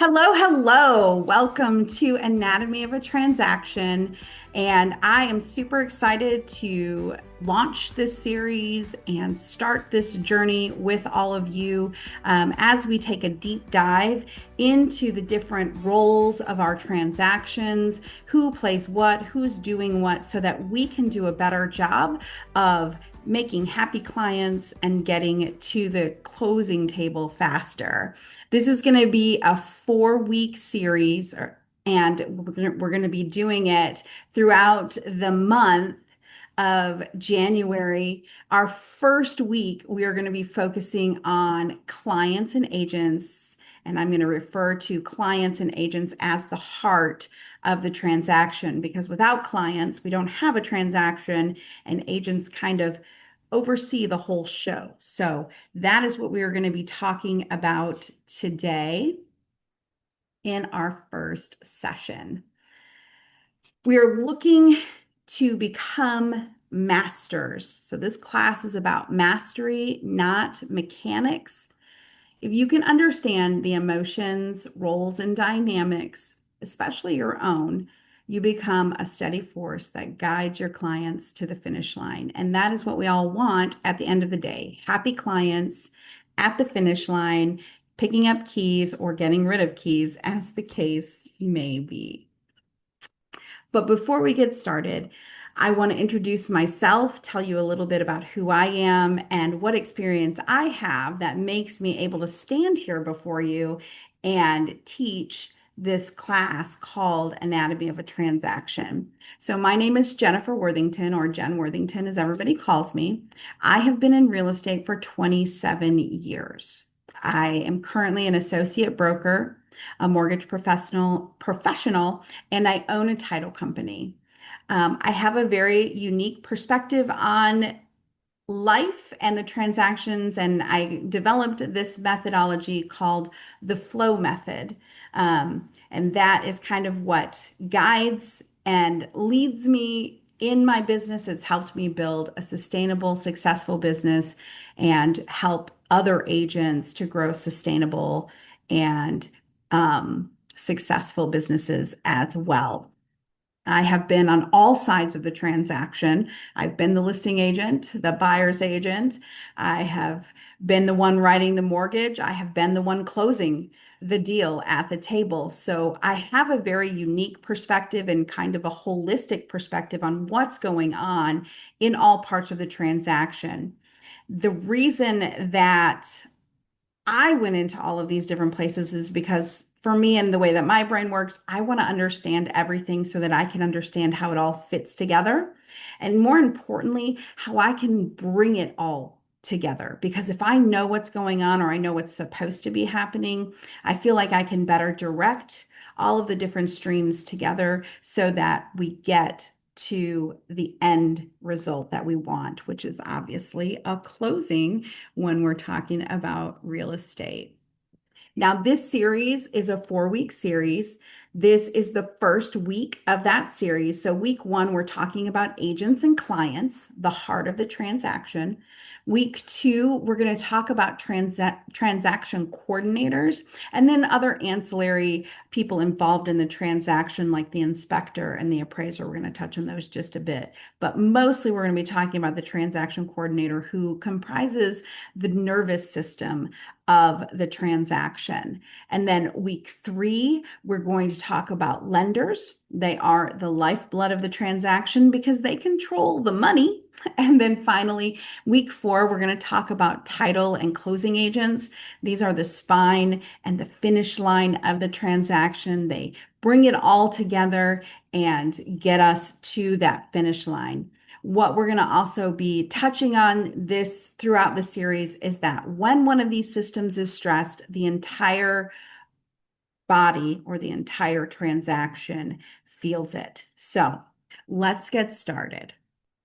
Hello, hello. Welcome to Anatomy of a Transaction. And I am super excited to launch this series and start this journey with all of you as we take a deep dive into the different roles of our transactions, who plays what, who's doing what, so that we can do a better job of making happy clients and getting to the closing table faster. This is going to be a 4 week series, and we're going to be doing it throughout the month of January. Our first week, we are going to be focusing on clients and agents, and I'm going to refer to clients and agents as the heart of the transaction because without clients, we don't have a transaction, and agents kind of oversee the whole show. So that is what we are going to be talking about today in our first session. We are looking to become masters. So this class is about mastery, not mechanics. If you can understand the emotions, roles, and dynamics, especially your own, you become a steady force that guides your clients to the finish line. And that is what we all want at the end of the day. Happy clients at the finish line, picking up keys or getting rid of keys, as the case may be. But before we get started, I want to introduce myself, tell you a little bit about who I am and what experience I have that makes me able to stand here before you and teach this class called Anatomy of a Transaction. So, my name is Jennifer Worthington, or Jen Worthington, as everybody calls me. I have been in real estate for 27 years. I am currently an associate broker, a mortgage professional, and I own a title company. I have a very unique perspective on life and the transactions, and I developed this methodology called the flow method. And that is kind of what guides and leads me in my business. It's helped me build a sustainable, successful business and help other agents to grow sustainable and successful businesses as well. I have been on all sides of the transaction. I've been the listing agent, the buyer's agent. I have been the one writing the mortgage. I have been the one closing the deal at the table. So I have a very unique perspective and kind of a holistic perspective on what's going on in all parts of the transaction. The reason that I went into all of these different places is because for me and the way that my brain works, I want to understand everything so that I can understand how it all fits together. And more importantly, how I can bring it all together. Because if I know what's going on or I know what's supposed to be happening, I feel like I can better direct all of the different streams together so that we get to the end result that we want, which is obviously a closing when we're talking about real estate. Now, this series is a 4 week series. This is the first week of that series. So, week one, we're talking about agents and clients, the heart of the transaction. Week two, we're going to talk about transaction coordinators and then other ancillary people involved in the transaction, like the inspector and the appraiser. We're going to touch on those just a bit. But mostly, we're going to be talking about the transaction coordinator who comprises the nervous system of the transaction. And then week three, we're going to talk about lenders. They are the lifeblood of the transaction because they control the money. And then finally, week four, we're going to talk about title and closing agents. These are the spine and the finish line of the transaction. They bring it all together and get us to that finish line. What we're going to also be touching on this throughout the series is that when one of these systems is stressed, the entire body or the entire transaction feels it. So let's get started.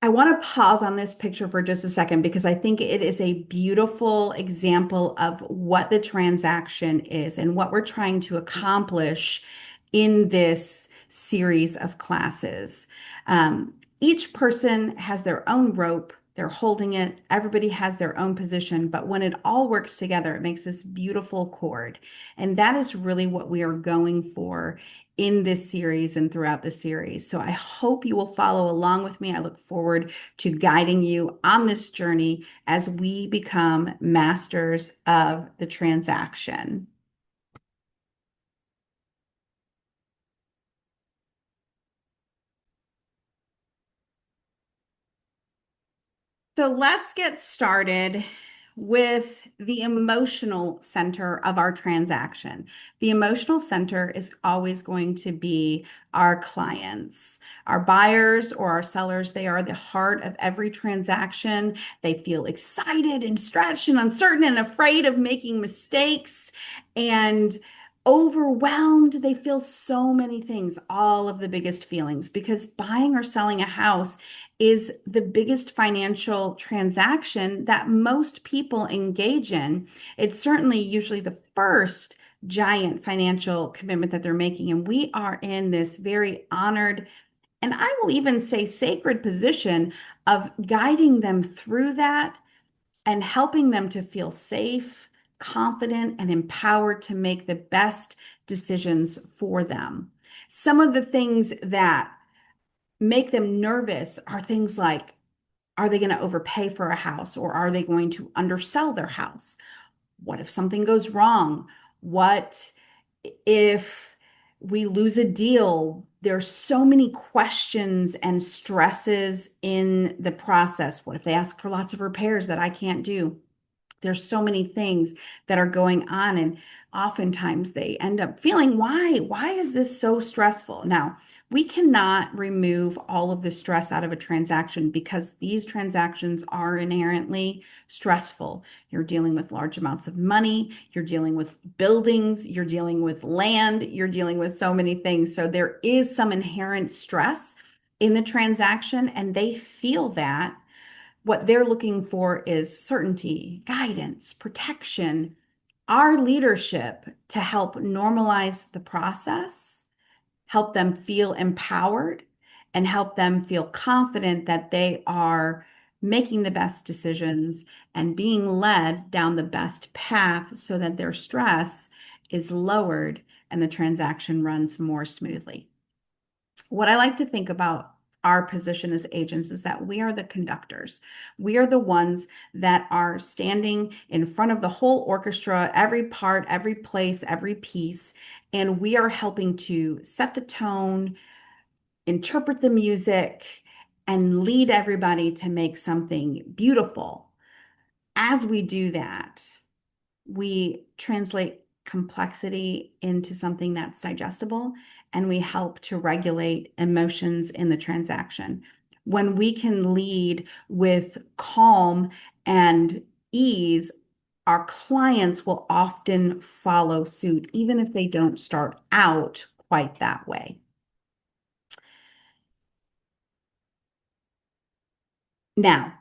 I want to pause on this picture for just a second because I think it is a beautiful example of what the transaction is and what we're trying to accomplish in this series of classes. Each person has their own rope they're holding it. Everybody has their own position, but when it all works together, it makes this beautiful chord. And that is really what we are going for in this series and throughout the series. So I hope you will follow along with me. I look forward to guiding you on this journey as we become masters of the transaction. So let's get started with the emotional center of our transaction. The emotional center is always going to be our clients. Our buyers or our sellers, they are the heart of every transaction. They feel excited and stretched and uncertain and afraid of making mistakes and overwhelmed. They feel so many things, all of the biggest feelings, because buying or selling a house is the biggest financial transaction that most people engage in. It's certainly usually the first giant financial commitment that they're making. And we are in this very honored, and I will even say sacred position of guiding them through that and helping them to feel safe, confident, and empowered to make the best decisions for them. Some of the things that make them nervous are things like, are they going to overpay for a house or are they going to undersell their house? What if something goes wrong? What if we lose a deal? There's so many questions and stresses in the process. What if they ask for lots of repairs that I can't do? There's so many things that are going on, and oftentimes they end up feeling, why is this so stressful? Now, we cannot remove all of the stress out of a transaction because these transactions are inherently stressful. You're dealing with large amounts of money, you're dealing with buildings, you're dealing with land, you're dealing with so many things. So there is some inherent stress in the transaction, and they feel that. What they're looking for is certainty, guidance, protection, our leadership to help normalize the process, help them feel empowered, and help them feel confident that they are making the best decisions and being led down the best path so that their stress is lowered and the transaction runs more smoothly. What I like to think about our position as agents is that we are the conductors. We are the ones that are standing in front of the whole orchestra, every part, every place, every piece, and we are helping to set the tone, interpret the music, and lead everybody to make something beautiful. As we do that, we translate complexity into something that's digestible, and we help to regulate emotions in the transaction. When we can lead with calm and ease, our clients will often follow suit, even if they don't start out quite that way. Now,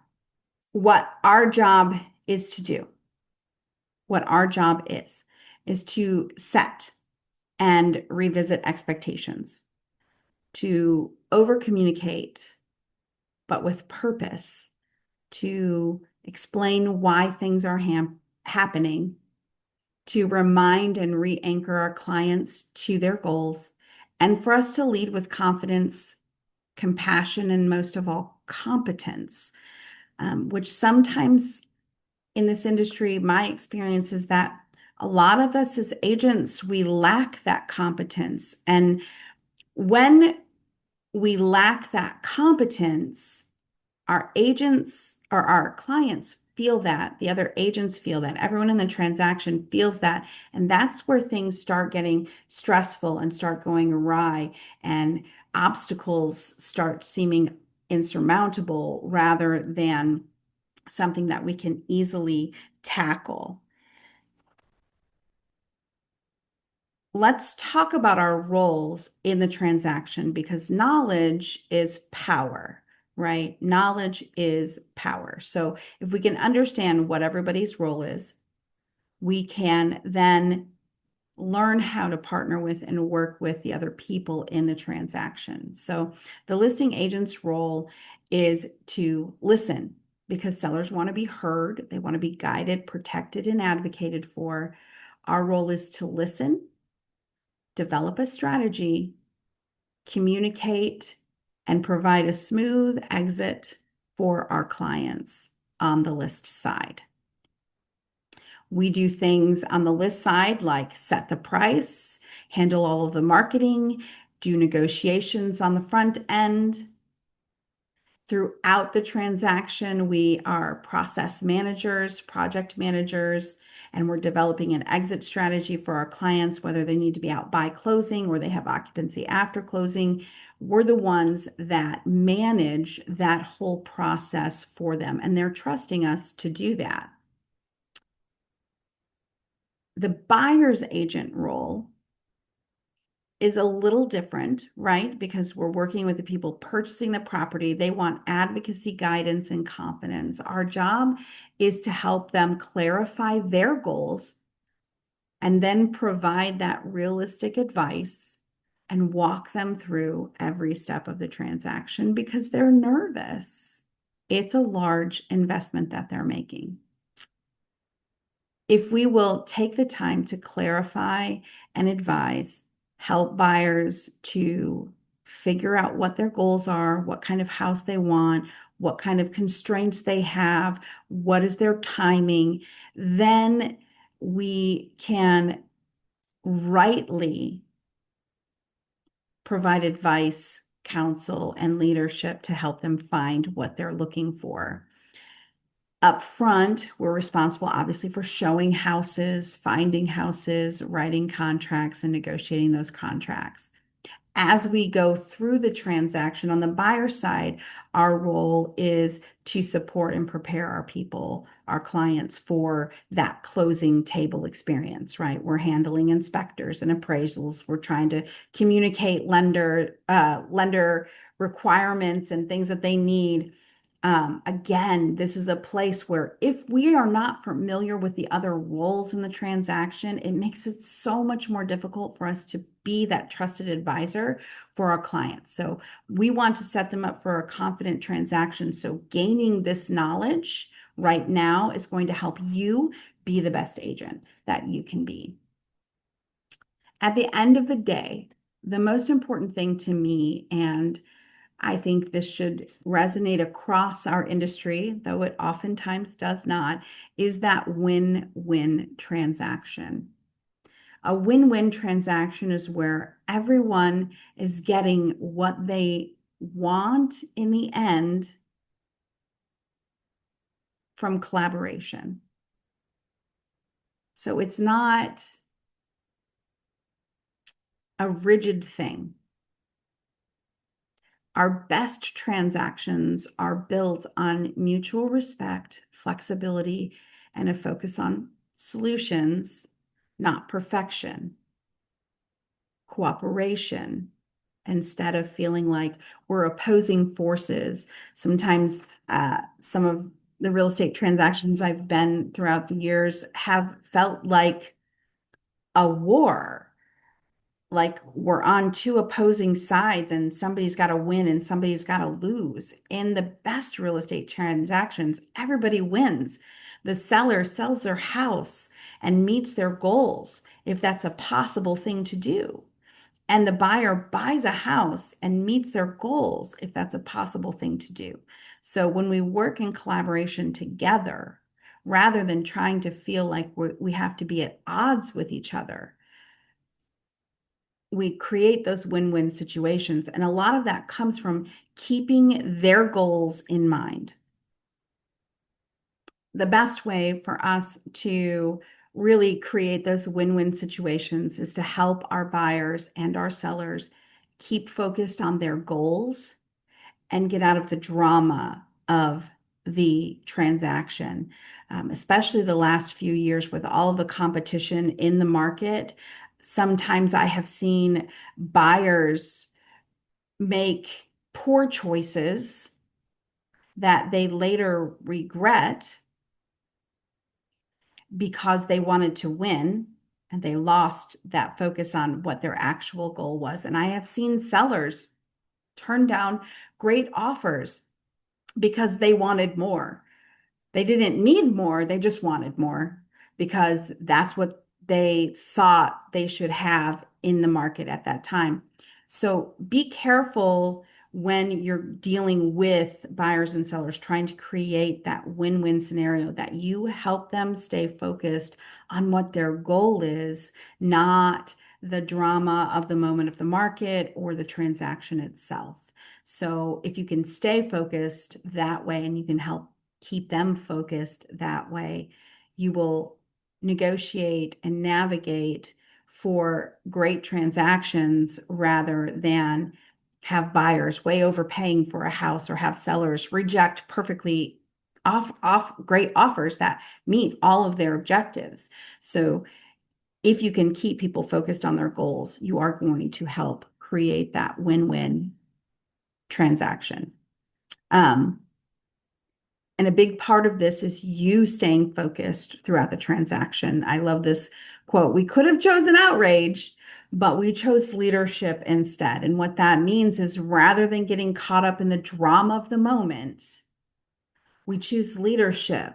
what our job is to do, what our job is to set and revisit expectations, to over communicate, but with purpose, to explain why things are happening, to remind and re anchor our clients to their goals, and for us to lead with confidence, compassion, and most of all, competence, which sometimes in this industry, my experience is that a lot of us as agents, we lack that competence. And when we lack that competence, our agents or our clients feel that, the other agents feel that, everyone in the transaction feels that. And that's where things start getting stressful and start going awry, and obstacles start seeming insurmountable rather than something that we can easily tackle. Let's talk about our roles in the transaction because knowledge is power, right? Knowledge is power. So if we can understand what everybody's role is, we can then learn how to partner with and work with the other people in the transaction. So the listing agent's role is to listen, because sellers want to be heard, they want to be guided, protected, and advocated for. Our role is to listen, develop a strategy, communicate, and provide a smooth exit for our clients on the list side. We do things on the list side like set the price, handle all of the marketing, do negotiations on the front end. Throughout the transaction, we are process managers, project managers, and we're developing an exit strategy for our clients, whether they need to be out by closing or they have occupancy after closing. We're the ones that manage that whole process for them, and they're trusting us to do that. The buyer's agent role is a little different, right? Because we're working with the people purchasing the property. They want advocacy, guidance, and confidence. Our job is to help them clarify their goals and then provide that realistic advice and walk them through every step of the transaction because they're nervous. It's a large investment that they're making. If we will take the time to clarify and advise, help buyers to figure out what their goals are, what kind of house they want, what kind of constraints they have, what is their timing, then we can rightly provide advice, counsel, and leadership to help them find what they're looking for. Up front, we're responsible obviously for showing houses, finding houses, writing contracts, and negotiating those contracts. As we go through the transaction on the buyer side, our role is to support and prepare our people, our clients for that closing table experience, right? We're handling inspectors and appraisals. We're trying to communicate lender requirements and things that they need. Again, this is a place where if we are not familiar with the other roles in the transaction, it makes it so much more difficult for us to be that trusted advisor for our clients. So we want to set them up for a confident transaction. So gaining this knowledge right now is going to help you be the best agent that you can be. At the end of the day, the most important thing to me, and I think this should resonate across our industry, though it oftentimes does not, is that win-win transaction. A win-win transaction is where everyone is getting what they want in the end from collaboration. So it's not a rigid thing. Our best transactions are built on mutual respect, flexibility, and a focus on solutions, not perfection, cooperation, instead of feeling like we're opposing forces. Sometimes some of the real estate transactions I've been throughout the years have felt like a war, like we're on two opposing sides and somebody's got to win and somebody's got to lose. In the best real estate transactions, everybody wins. The seller sells their house and meets their goals if that's a possible thing to do. And the buyer buys a house and meets their goals if that's a possible thing to do. So when we work in collaboration together, rather than trying to feel like we have to be at odds with each other, we create those win-win situations. And a lot of that comes from keeping their goals in mind. The best way for us to really create those win-win situations is to help our buyers and our sellers keep focused on their goals and get out of the drama of the transaction, especially the last few years with all of the competition in the market. Sometimes I have seen buyers make poor choices that they later regret because they wanted to win and they lost that focus on what their actual goal was. And I have seen sellers turn down great offers because they wanted more. They didn't need more, they just wanted more because that's what they thought they should have in the market at that time. So be careful when you're dealing with buyers and sellers, trying to create that win-win scenario, that you help them stay focused on what their goal is, not the drama of the moment of the market or the transaction itself. So if you can stay focused that way and you can help keep them focused that way, you will negotiate and navigate for great transactions rather than have buyers way overpaying for a house or have sellers reject perfectly off great offers that meet all of their objectives. So if you can keep people focused on their goals, you are going to help create that win-win transaction. Um, and a big part of this is you staying focused throughout the transaction. I love this quote. We could have chosen outrage, but we chose leadership instead. And what that means is rather than getting caught up in the drama of the moment, we choose leadership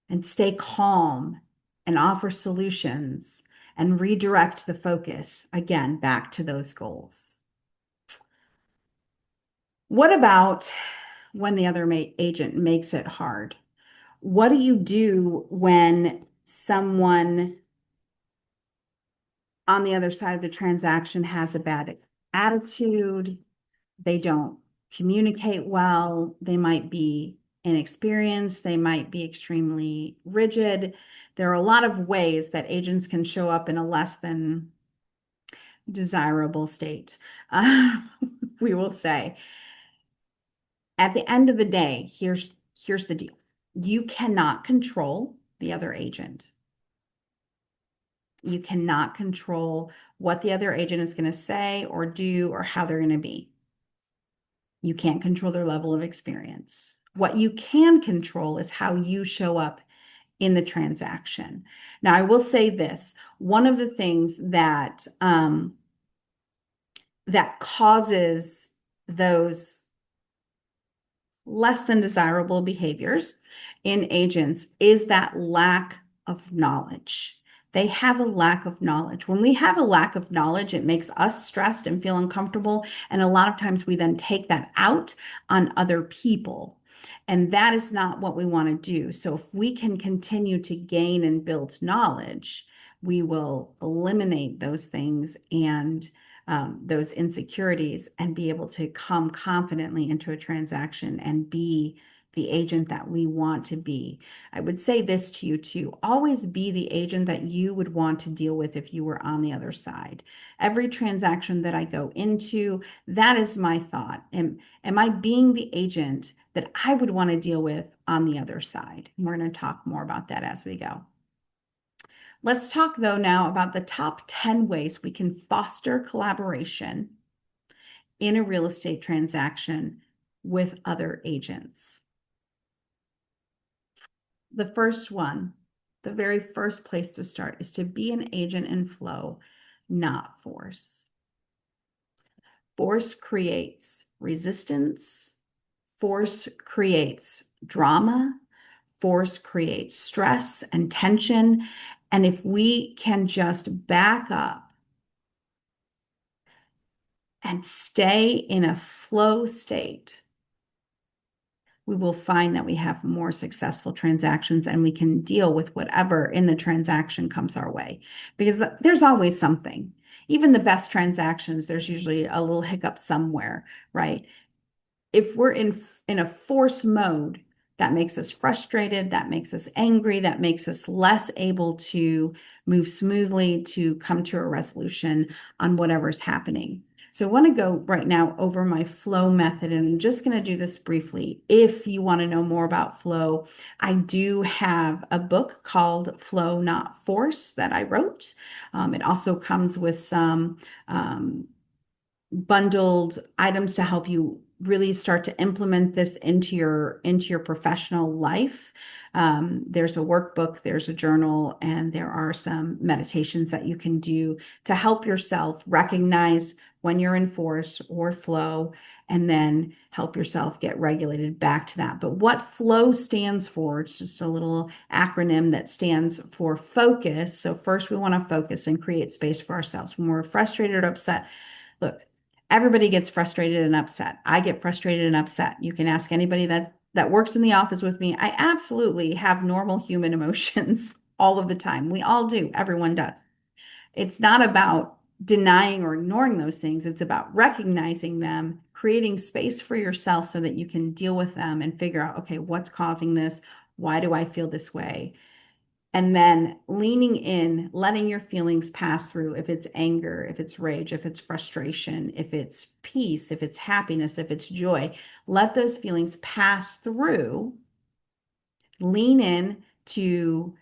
and stay calm and offer solutions and redirect the focus again back to those goals. What about when the other agent makes it hard? What do you do when someone on the other side of the transaction has a bad attitude? They don't communicate well. They might be inexperienced. They might be extremely rigid. There are a lot of ways that agents can show up in a less than desirable state, uh, we will say. At the end of the day, here's the deal. You cannot control the other agent. You cannot control what the other agent is going to say or do or how they're going to be. You can't control their level of experience. What you can control is how you show up in the transaction. Now, I will say this, one of the things that causes those less than desirable behaviors in agents is that lack of knowledge. They have a lack of knowledge. When we have a lack of knowledge, it makes us stressed and feel uncomfortable. And a lot of times we then take that out on other people. And that is not what we want to do. So if we can continue to gain and build knowledge, we will eliminate those things and those insecurities and be able to come confidently into a transaction and be the agent that we want to be. I would say this to you too. Always be the agent that you would want to deal with if you were on the other side. Every transaction that I go into, that is my thought. Am I being the agent that I would want to deal with on the other side? And we're going to talk more about that as we go. Let's talk, though, now about the top 10 ways we can foster collaboration in a real estate transaction with other agents. The first one, the very first place to start is to be an agent in flow, not force. Force creates resistance. Force creates drama. Force creates stress and tension. And if we can just back up and stay in a flow state, we will find that we have more successful transactions and we can deal with whatever in the transaction comes our way. Because there's always something. Even the best transactions, there's usually a little hiccup somewhere, right? If we're in a force mode, that makes us frustrated, that makes us angry, that makes us less able to move smoothly to come to a resolution on whatever's happening. So I want to go right now over my flow method, and I'm just going to do this briefly. If you want to know more about flow, I do have a book called Flow, Not Force that I wrote. It also comes with some bundled items to help you really start to implement this into your professional life. There's a workbook, there's a journal, and there are some meditations that you can do to help yourself recognize when you're in force or flow and then help yourself get regulated back to that. But what flow stands for, it's just a little acronym that stands for focus. So first we want to focus and create space for ourselves. When we're frustrated or upset, look, everybody gets frustrated and upset. I get frustrated and upset. You can ask anybody that works in the office with me. I absolutely have normal human emotions all of the time. We all do. Everyone does. It's not about denying or ignoring those things. It's about recognizing them, creating space for yourself so that you can deal with them and figure out, okay, what's causing this? Why do I feel this way? And then leaning in, letting your feelings pass through. If it's anger, if it's rage, if it's frustration, if it's peace, if it's happiness, if it's joy, let those feelings pass through. Lean in to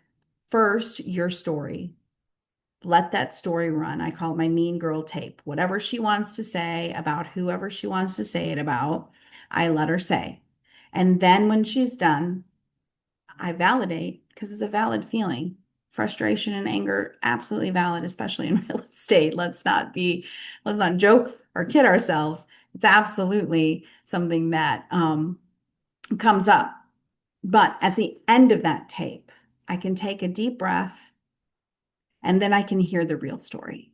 first your story. Let that story run. I call it my mean girl tape. Whatever she wants to say about whoever she wants to say it about, I let her say. And then when she's done, I validate because it's a valid feeling. Frustration and anger, absolutely valid, especially in real estate. Let's not joke or kid ourselves. It's absolutely something that comes up. But at the end of that tape, I can take a deep breath and then I can hear the real story.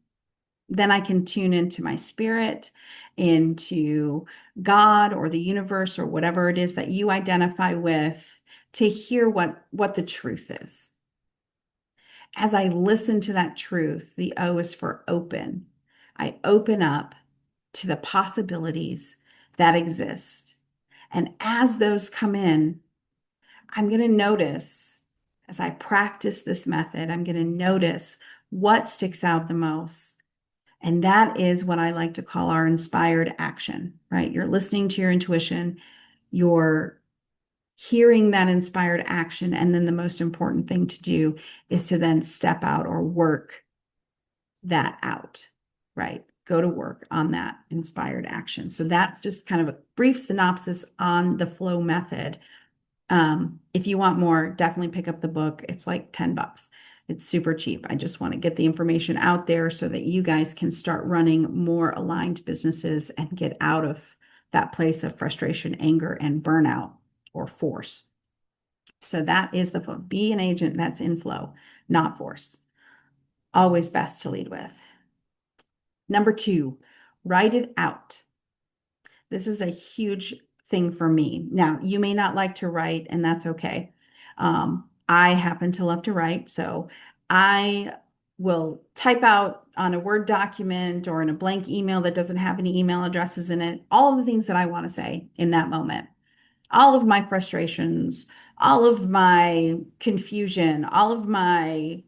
Then I can tune into my spirit, into God or the universe or whatever it is that you identify with to hear what the truth is. As I listen to that truth, the O is for open. I open up to the possibilities that exist. And as those come in, I'm going to notice as I practice this method, I'm going to notice what sticks out the most. And that is what I like to call our inspired action, right? You're listening to your intuition, you're hearing that inspired action. And then the most important thing to do is to then step out or work that out, right? Go to work on that inspired action. So that's just kind of a brief synopsis on the flow method. If you want more, definitely pick up the book. It's like $10. It's super cheap. I just want to get the information out there so that you guys can start running more aligned businesses and get out of that place of frustration, anger, and burnout or force. So that is the flow. Be an agent that's in flow, not force. Always best to lead with. Number 2, write it out. This is a huge thing for me. Now, you may not like to write, and that's okay. I happen to love to write, so I will type out on a Word document or in a blank email that doesn't have any email addresses in it, all of the things that I want to say in that moment. All of my frustrations, all of my confusion, all of my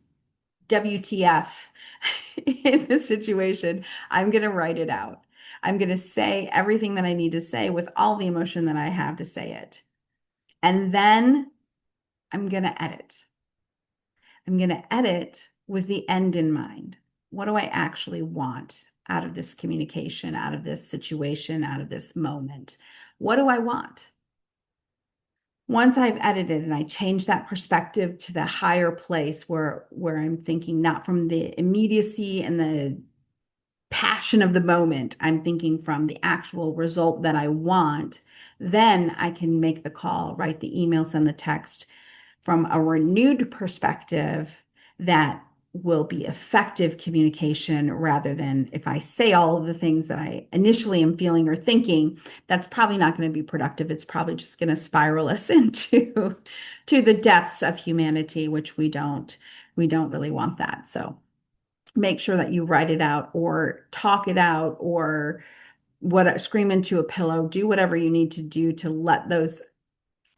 WTF in this situation, I'm going to write it out. I'm going to say everything that I need to say with all the emotion that I have to say it. And then I'm going to edit. I'm going to edit with the end in mind. What do I actually want out of this communication, out of this situation, out of this moment? What do I want? Once I've edited and I change that perspective to the higher place where I'm thinking not from the immediacy and the passion of the moment, I'm thinking from the actual result that I want, then I can make the call, write the email, send the text from a renewed perspective that will be effective communication rather than if I say all of the things that I initially am feeling or thinking, that's probably not going to be productive. It's probably just going to spiral us into to the depths of humanity, which we don't really want that. So make sure that you write it out or talk it out or scream into a pillow, do whatever you need to do to let those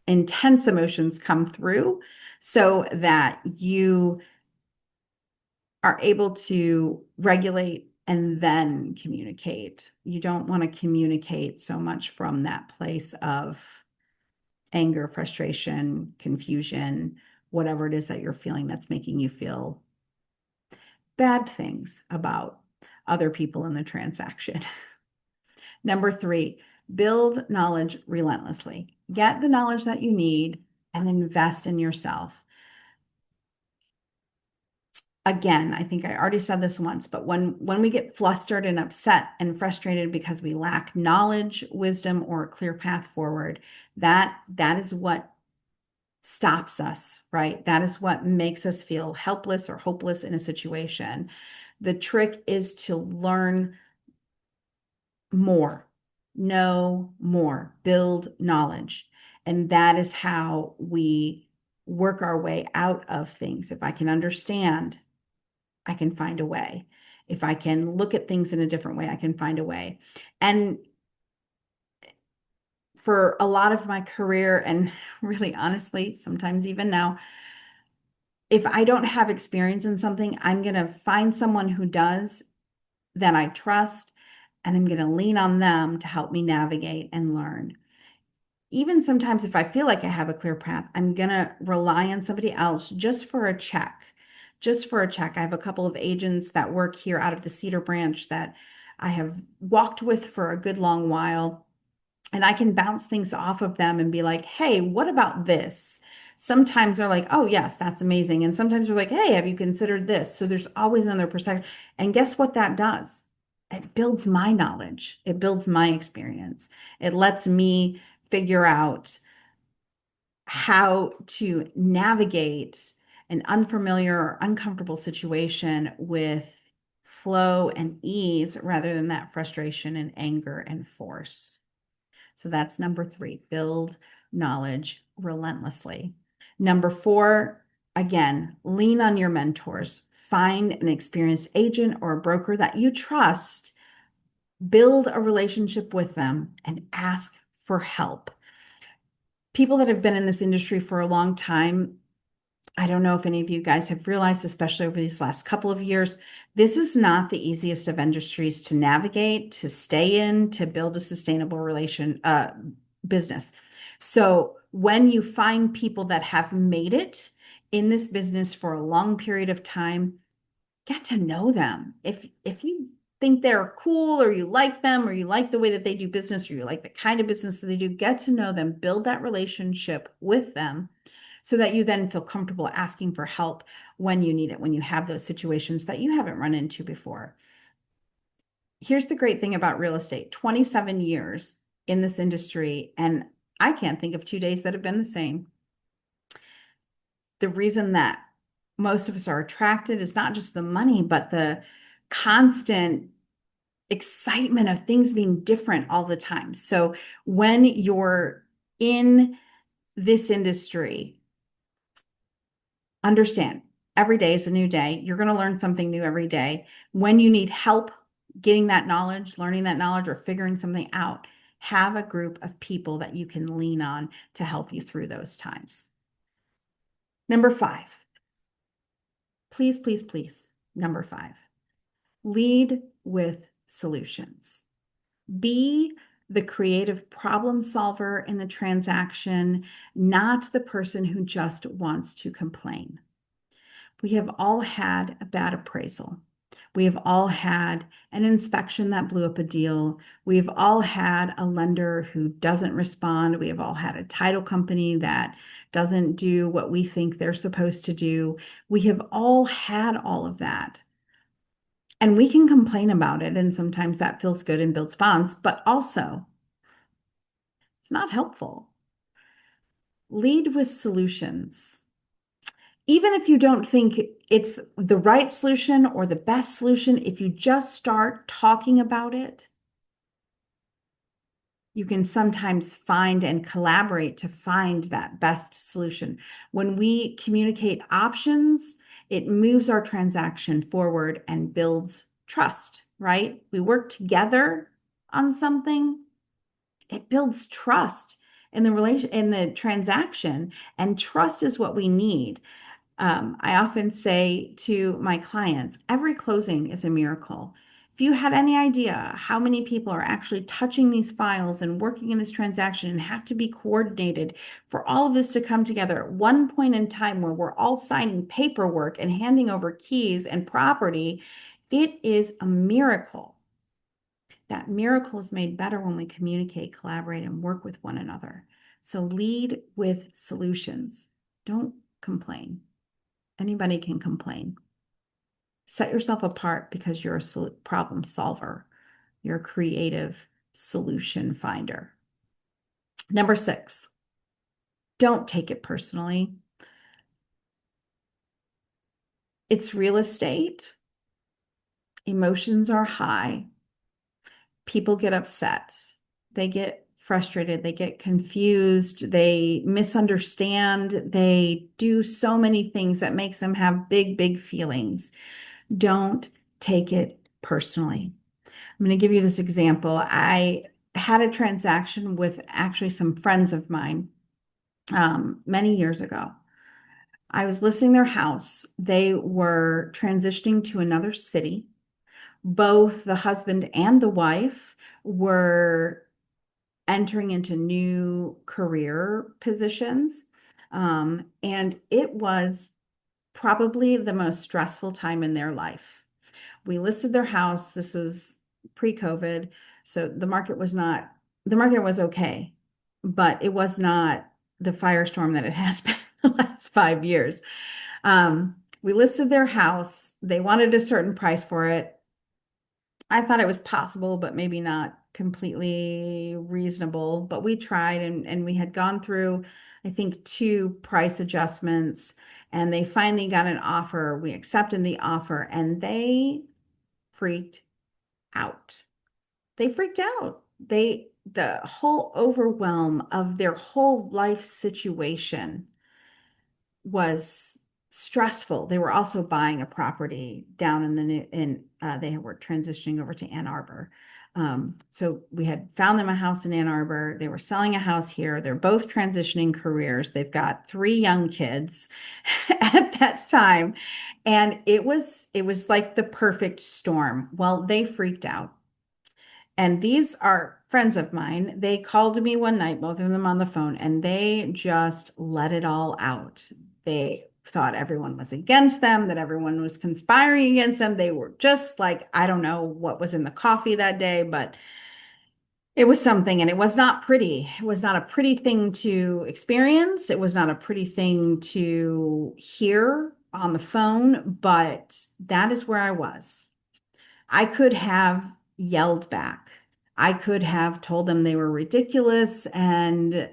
intense emotions come through so that you are able to regulate and then communicate. You don't want to communicate so much from that place of anger, frustration, confusion, whatever it is that you're feeling that's making you feel bad things about other people in the transaction. Number 3, build knowledge relentlessly. Get the knowledge that you need and invest in yourself. again, I think I already said this once, but when we get flustered and upset and frustrated because we lack knowledge, wisdom, or a clear path forward, that is what stops us, right? That is what makes us feel helpless or hopeless in a situation. The trick is to learn more, know more, build knowledge. And that is how we work our way out of things. If I can understand, I can find a way. If I can look at things in a different way, I can find a way. And for a lot of my career, and really honestly, sometimes even now, if I don't have experience in something, I'm going to find someone who does that I trust, and I'm going to lean on them to help me navigate and learn. Even sometimes if I feel like I have a clear path, I'm going to rely on somebody else just for a check. Just for a check. I have a couple of agents that work here out of the Cedar Branch that I have walked with for a good long while, and I can bounce things off of them and be like, hey, what about this? Sometimes they're like, oh, yes, that's amazing. And sometimes they're like, hey, have you considered this? So there's always another perspective. And guess what that does? It builds my knowledge, it builds my experience. It lets me figure out how to navigate an unfamiliar or uncomfortable situation with flow and ease rather than that frustration and anger and force. So that's number three, build knowledge relentlessly. Number four, again, lean on your mentors. Find an experienced agent or a broker that you trust, build a relationship with them, and ask for help. People that have been in this industry for a long time, I don't know if any of you guys have realized, especially over these last couple of years, this is not the easiest of industries to navigate, to stay in, to build a sustainable business. So when you find people that have made it in this business for a long period of time, get to know them. If you think they're cool or you like them or you like the way that they do business or you like the kind of business that they do, get to know them, build that relationship with them so that you then feel comfortable asking for help when you need it, when you have those situations that you haven't run into before. Here's the great thing about real estate, 27 years in this industry, and I can't think of 2 days that have been the same. The reason that most of us are attracted is not just the money, but the constant excitement of things being different all the time. So when you're in this industry, understand every day is a new day. You're going to learn something new every day. When you need help getting that knowledge, learning that knowledge, or figuring something out, have a group of people that you can lean on to help you through those times. Number five, please, please, please. Number five, lead with solutions. Be the creative problem solver in the transaction, not the person who just wants to complain. We have all had a bad appraisal. We have all had an inspection that blew up a deal. We have all had a lender who doesn't respond. We have all had a title company that doesn't do what we think they're supposed to do. We have all had all of that. And we can complain about it, and sometimes that feels good and builds bonds, but also it's not helpful. Lead with solutions. Even if you don't think it's the right solution or the best solution, if you just start talking about it, you can sometimes find and collaborate to find that best solution. When we communicate options, it moves our transaction forward and builds trust, right? We work together on something, it builds trust in the transaction, and trust is what we need. I often say to my clients, every closing is a miracle. If you had any idea how many people are actually touching these files and working in this transaction and have to be coordinated for all of this to come together at one point in time where we're all signing paperwork and handing over keys and property, it is a miracle. That miracle is made better when we communicate, collaborate, and work with one another. So lead with solutions. Don't complain. Anybody can complain. Set yourself apart because you're a problem solver. You're a creative solution finder. Number six, don't take it personally. It's real estate. Emotions are high. People get upset. They get frustrated. They get confused. They misunderstand. They do so many things that makes them have big, big feelings. Don't take it personally. I'm going to give you this example. I had a transaction with actually some friends of mine many years ago. I was listing their house. They were transitioning to another city. Both the husband and the wife were entering into new career positions. And it was probably the most stressful time in their life. We listed their house. This was pre-COVID. So the market was okay, but it was not the firestorm that it has been the last 5 years. We listed their house. They wanted a certain price for it. I thought it was possible, but maybe not completely reasonable. But we tried and we had gone through, I think, two price adjustments, and they finally got an offer. We accepted the offer and they freaked out. They freaked out. The whole overwhelm of their whole life situation was stressful. They were also buying a property down in the new, in they were transitioning over to Ann Arbor. So we had found them a house in Ann Arbor. They were selling a house here. They're both transitioning careers. They've got three young kids at that time. And it was like the perfect storm. Well, they freaked out. And these are friends of mine. They called me one night, both of them on the phone, and they just let it all out. They thought everyone was against them, that everyone was conspiring against them. They were just like, I don't know what was in the coffee that day, but it was something, and it was not pretty. It was not a pretty thing to experience. It was not a pretty thing to hear on the phone, but that is where I was. I could have yelled back. I could have told them they were ridiculous and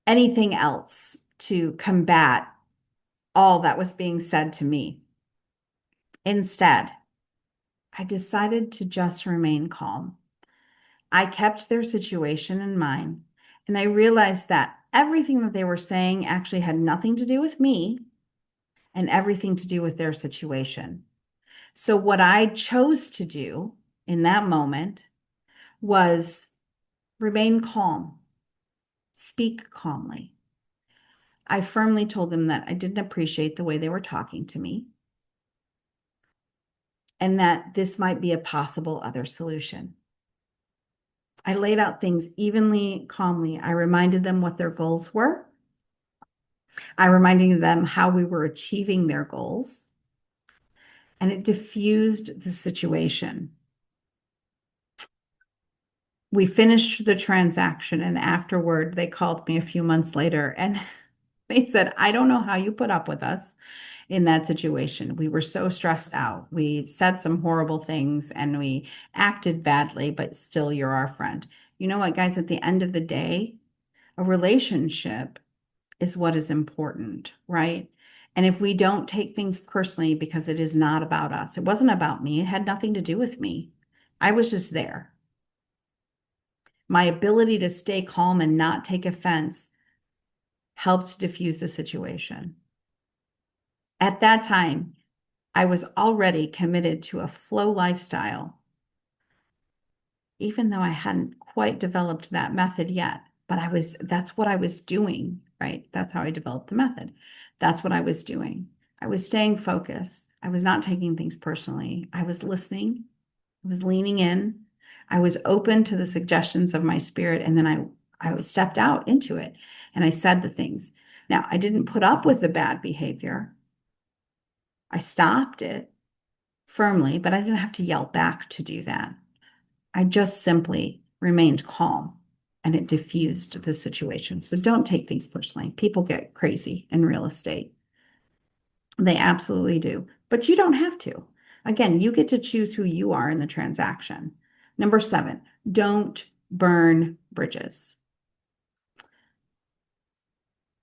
anything else to combat all that was being said to me. Instead, I decided to just remain calm. I kept their situation in mind, and I realized that everything that they were saying actually had nothing to do with me and everything to do with their situation. So, what I chose to do in that moment was remain calm, speak calmly. I firmly told them that I didn't appreciate the way they were talking to me and that this might be a possible other solution. I laid out things evenly, calmly. I reminded them what their goals were. I reminded them how we were achieving their goals, and it diffused the situation. We finished the transaction, and afterward, they called me a few months later and they said, I don't know how you put up with us in that situation. We were so stressed out. We said some horrible things and we acted badly, but still, you're our friend. You know what, guys, at the end of the day, a relationship is what is important, right? And if we don't take things personally because it is not about us, it wasn't about me, it had nothing to do with me. I was just there. My ability to stay calm and not take offense helped diffuse the situation. At that time, I was already committed to a flow lifestyle, even though I hadn't quite developed that method yet. But that's what I was doing, right? That's how I developed the method. That's what I was doing. I was staying focused. I was not taking things personally. I was listening. I was leaning in. I was open to the suggestions of my spirit. And then I stepped out into it and I said the things. Now, I didn't put up with the bad behavior. I stopped it firmly, but I didn't have to yell back to do that. I just simply remained calm and it diffused the situation. So don't take things personally. People get crazy in real estate. They absolutely do. but you don't have to. Again, you get to choose who you are in the transaction. Number seven, don't burn bridges.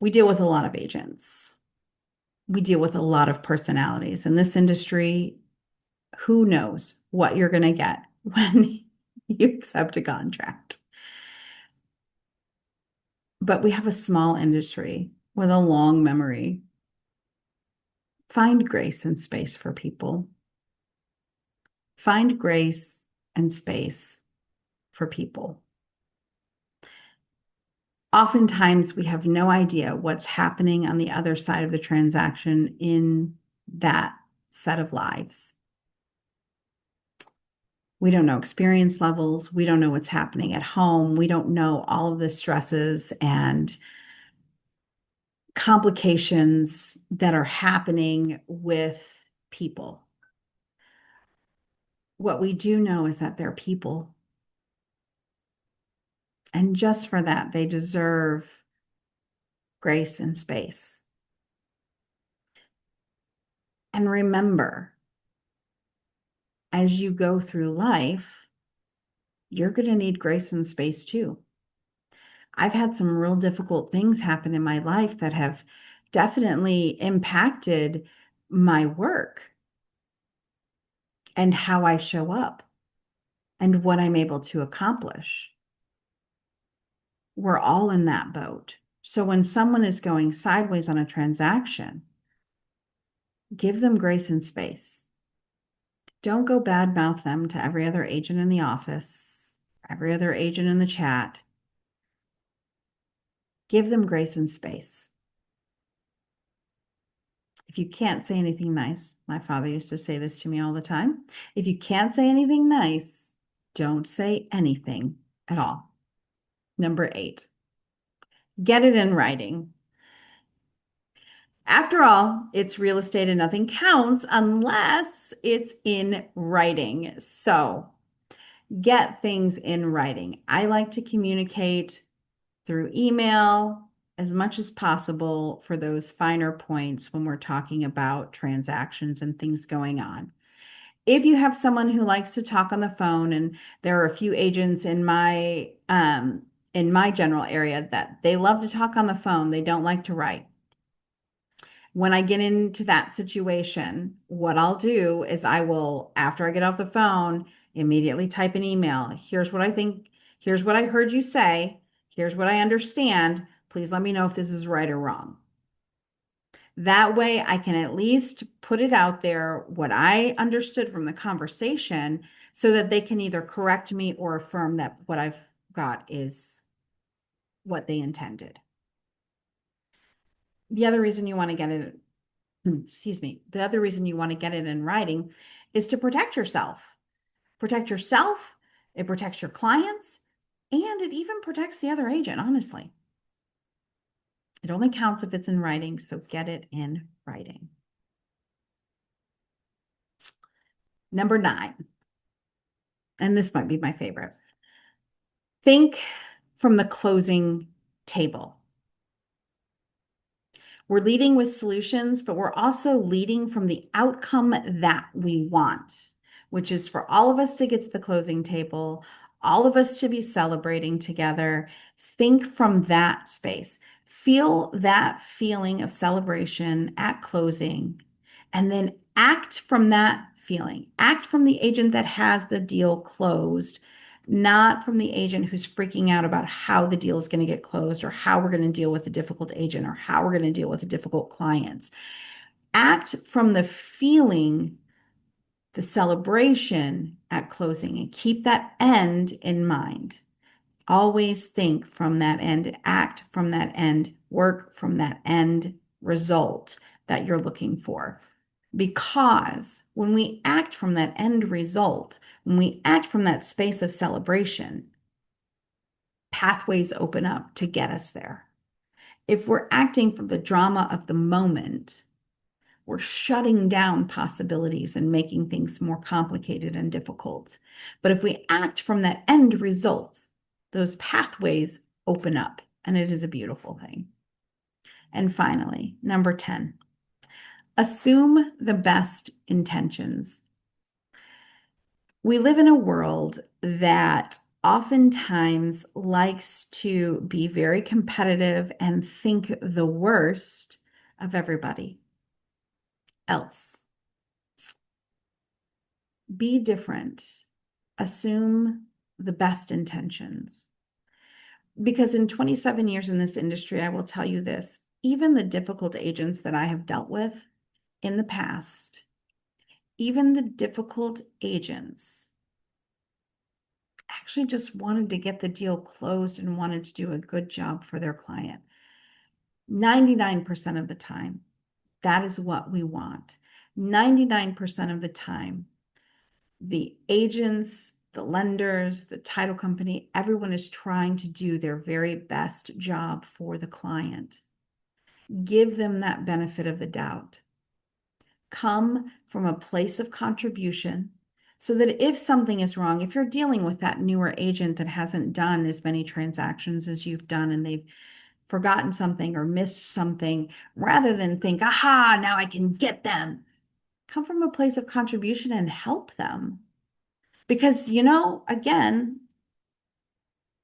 We deal with a lot of agents. We deal with a lot of personalities. In this industry, who knows what you're going to get when you accept a contract? But we have a small industry with a long memory. Find grace and space for people. Find grace and space for people. Oftentimes, we have no idea what's happening on the other side of the transaction in that set of lives. We don't know experience levels. We don't know what's happening at home. We don't know all of the stresses and complications that are happening with people. What we do know is that they're people. And just for that, they deserve grace and space. And remember, as you go through life, you're going to need grace and space too. I've had some real difficult things happen in my life that have definitely impacted my work and how I show up and what I'm able to accomplish. We're all in that boat. So when someone is going sideways on a transaction, give them grace and space. Don't go badmouth them to every other agent in the office, every other agent in the chat. Give them grace and space. If you can't say anything nice, my father used to say this to me all the time. If you can't say anything nice, don't say anything at all. Number 8, get it in writing. After all, it's real estate and nothing counts unless it's in writing. So get things in writing. I like to communicate through email as much as possible for those finer points when we're talking about transactions and things going on. If you have someone who likes to talk on the phone, and there are a few agents in my general area that they love to talk on the phone, they don't like to write. When I get into that situation, what I'll do is I will, after I get off the phone, immediately type an email. Here's what I think. Here's what I heard you say. Here's what I understand. Please let me know if this is right or wrong. That way I can at least put it out there, what I understood from the conversation, so that they can either correct me or affirm that what I've got is what they intended. The other reason you want to get it, excuse me, the other reason you want to get it in writing is to protect yourself. Protect yourself, it protects your clients, and it even protects the other agent, honestly. It only counts if it's in writing, so get it in writing. Number 9, and this might be my favorite. Think from the closing table. We're leading with solutions, but we're also leading from the outcome that we want, which is for all of us to get to the closing table, all of us to be celebrating together. Think from that space. Feel that feeling of celebration at closing, and then act from that feeling. Act from the agent that has the deal closed, not from the agent who's freaking out about how the deal is going to get closed or how we're going to deal with a difficult agent or how we're going to deal with a difficult clients. Act from the feeling, the celebration at closing, and keep that end in mind. Always think from that end, act from that end, work from that end result that you're looking for. Because when we act from that end result, when we act from that space of celebration, pathways open up to get us there. If we're acting from the drama of the moment, we're shutting down possibilities and making things more complicated and difficult. But if we act from that end result, those pathways open up, and it is a beautiful thing. And finally, number 10, Assume the best intentions. We live in a world that oftentimes likes to be very competitive and think the worst of everybody else. Be different. Assume the best intentions. Because in 27 years in this industry, I will tell you this, even the difficult agents that I have dealt with in the past, even the difficult agents actually just wanted to get the deal closed and wanted to do a good job for their client. 99% of the time, that is what we want. 99% of the time, the agents, the lenders, the title company, everyone is trying to do their very best job for the client. Give them that benefit of the doubt. Come from a place of contribution so that if something is wrong, if you're dealing with that newer agent that hasn't done as many transactions as you've done and they've forgotten something or missed something, rather than think, aha, now I can get them, come from a place of contribution and help them. Because, again,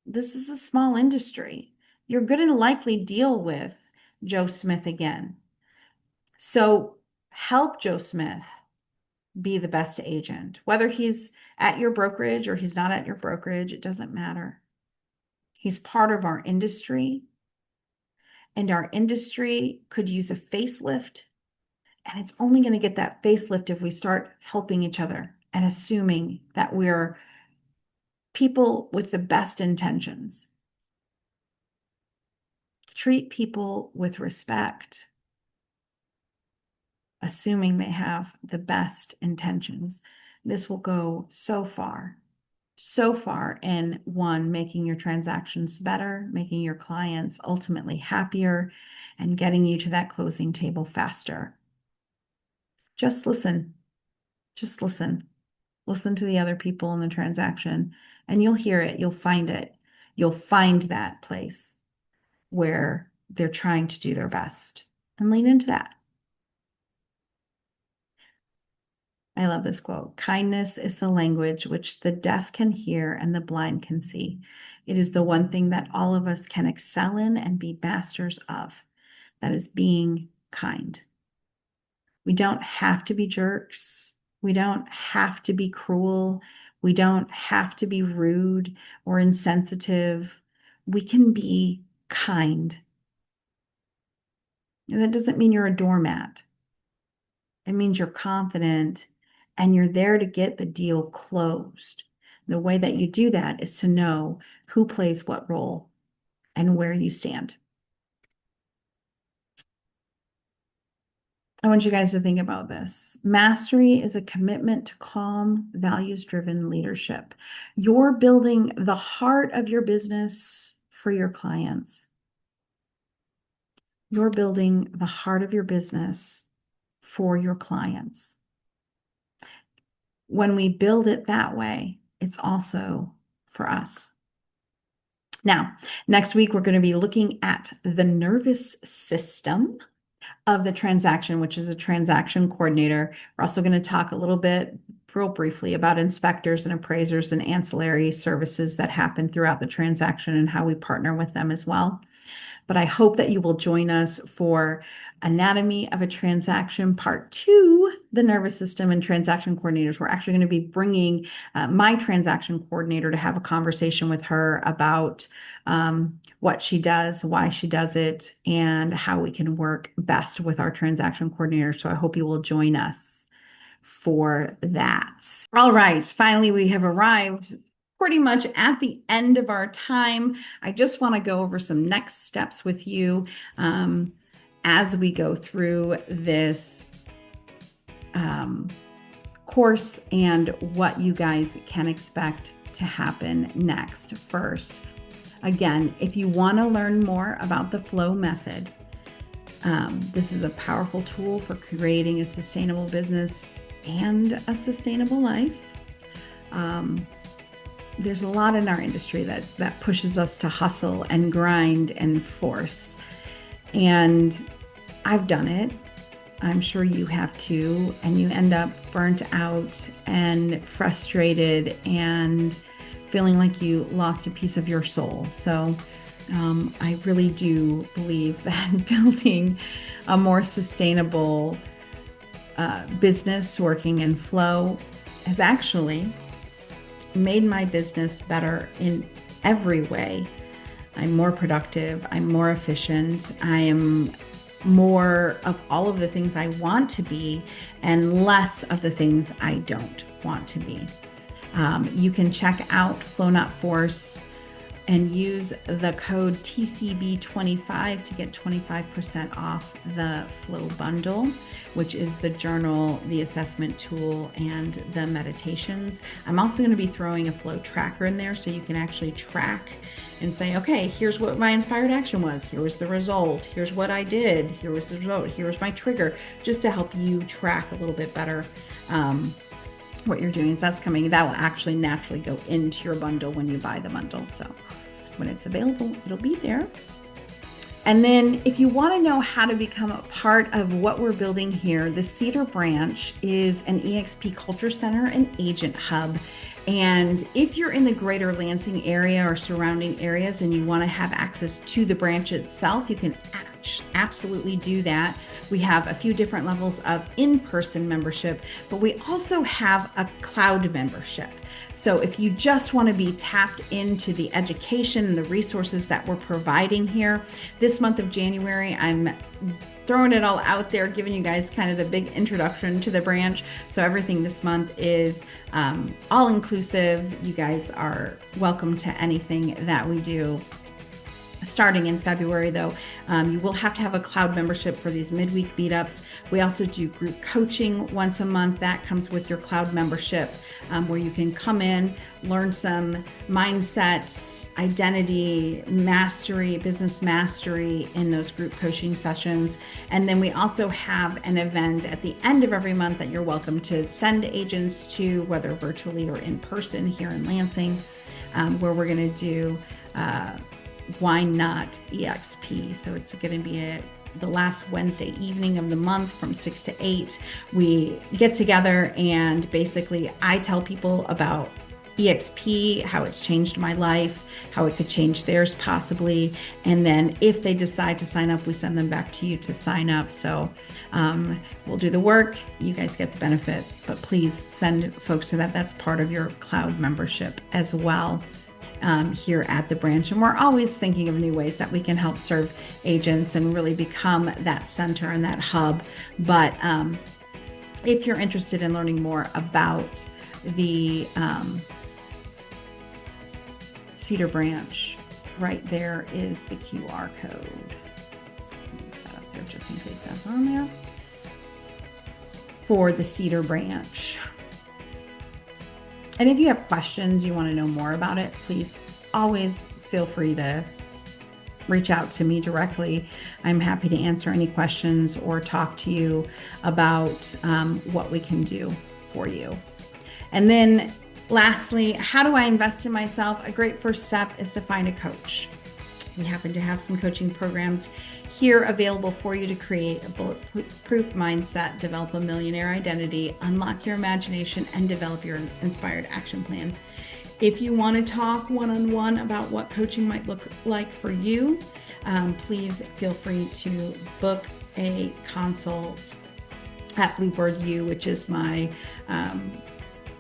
this is a small industry. You're going to likely deal with Joe Smith again. So help Joe Smith be the best agent. Whether he's at your brokerage or he's not at your brokerage, it doesn't matter. He's part of our industry, and our industry could use a facelift. And it's only going to get that facelift if we start helping each other and assuming that we're people with the best intentions. Treat people with respect, assuming they have the best intentions. This will go so far in one, making your transactions better, making your clients ultimately happier, and getting you to that closing table faster. Just listen. Just listen. Listen to the other people in the transaction, and you'll hear it. You'll find it. You'll find that place where they're trying to do their best, and lean into that. I love this quote. Kindness is the language which the deaf can hear and the blind can see. It is the one thing that all of us can excel in and be masters of. That is being kind. We don't have to be jerks. We don't have to be cruel. We don't have to be rude or insensitive. We can be kind. And that doesn't mean you're a doormat. It means you're confident and you're there to get the deal closed. The way that you do that is to know who plays what role and where you stand. I want you guys to think about this. Mastery is a commitment to calm, values-driven leadership. You're building the heart of your business for your clients. You're building the heart of your business for your clients. When we build it that way, it's also for us. Now, next week, we're going to be looking at the nervous system of the transaction, which is a transaction coordinator. We're also going to talk a little bit, real briefly, about inspectors and appraisers and ancillary services that happen throughout the transaction and how we partner with them as well. But I hope that you will join us for Anatomy of a Transaction Part 2, the nervous system and transaction coordinators. We're actually going to be bringing my transaction coordinator to have a conversation with her about what she does, why she does it, and how we can work best with our transaction coordinator. So I hope you will join us for that. All right, finally, we have arrived pretty much at the end of our time. I just want to go over some next steps with you as we go through this course and what you guys can expect to happen next. First, again, if you want to learn more about the flow method, this is a powerful tool for creating a sustainable business and a sustainable life. There's a lot in our industry that pushes us to hustle and grind and force. And I've done it. I'm sure you have too, and you end up burnt out and frustrated and feeling like you lost a piece of your soul. So, I really do believe that building a more sustainable business working in flow has actually made my business better in every way. I'm more productive, I'm more efficient, I am more of all of the things I want to be and less of the things I don't want to be. You can check out Flow Not Force and use the code TCB25 to get 25% off the Flow bundle, which is the journal, the assessment tool, and the meditations. I'm also going to be throwing a Flow tracker in there so you can actually track and say, okay, here's what my inspired action was. Here was the result. Here's what I did. Here was the result. Here was my trigger, just to help you track a little bit better what you're doing. So that's coming. That will actually naturally go into your bundle when you buy the bundle. So when it's available, it'll be there. And then if you want to know how to become a part of what we're building here, the Cedar Branch is an EXP Culture Center and Agent Hub. And if you're in the greater Lansing area or surrounding areas and you want to have access to the branch itself, you can absolutely do that. We have a few different levels of in-person membership, but we also have a cloud membership. So if you just want to be tapped into the education and the resources that we're providing here, this month of January, I'm throwing it all out there, giving you guys kind of the big introduction to the branch. So everything this month is all inclusive. You guys are welcome to anything that we do. Starting in February, though, you will have to have a cloud membership for these midweek meetups. We also do group coaching once a month. That comes with your cloud membership, where you can come in, learn some mindset, identity, mastery, business mastery in those group coaching sessions. And then we also have an event at the end of every month that you're welcome to send agents to, whether virtually or in person here in Lansing, where we're going to do Why Not EXP. So it's going to be the last Wednesday evening of the month from 6 to 8. We get together and basically I tell people about EXP, how it's changed my life, how it could change theirs possibly. And then if they decide to sign up, we send them back to you to sign up. So we'll do the work, you guys get the benefit, but please send folks to that. That's part of your cloud membership as well. Here at the branch. And we're always thinking of new ways that we can help serve agents and really become that center and that hub. But if you're interested in learning more about the Cedar Branch, right there is the QR code. Put that up there just in case that's on there. For the Cedar Branch. And if you have questions, you want to know more about it, please always feel free to reach out to me directly. I'm happy to answer any questions or talk to you about what we can do for you. And then lastly, how do I invest in myself? A great first step is to find a coach. We happen to have some coaching programs here available for you to create a bulletproof mindset, develop a millionaire identity, unlock your imagination, and develop your inspired action plan. If you want to talk one-on-one about what coaching might look like for you, please feel free to book a consult at Bluebird U, which is my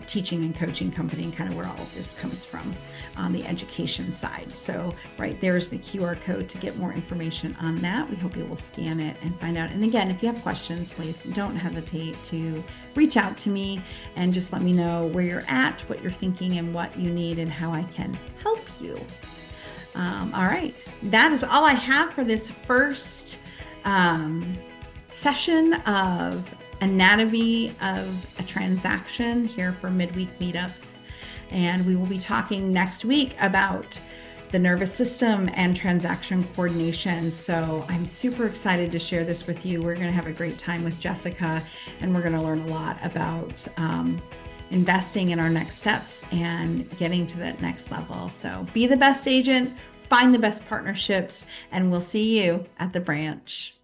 teaching and coaching company, and kind of where all of this comes from on the education side. So right there's the QR code to get more information on that. We hope you will scan it and find out. And again, if you have questions, please don't hesitate to reach out to me and just let me know where you're at, what you're thinking, and what you need and how I can help you. All right, that is all I have for this first session of Anatomy of a Transaction here for midweek meetups. And we will be talking next week about the nervous system and transaction coordination. So I'm super excited to share this with you. We're going to have a great time with Jessica, and we're going to learn a lot about investing in our next steps and getting to that next level. So be the best agent, find the best partnerships, and we'll see you at the branch.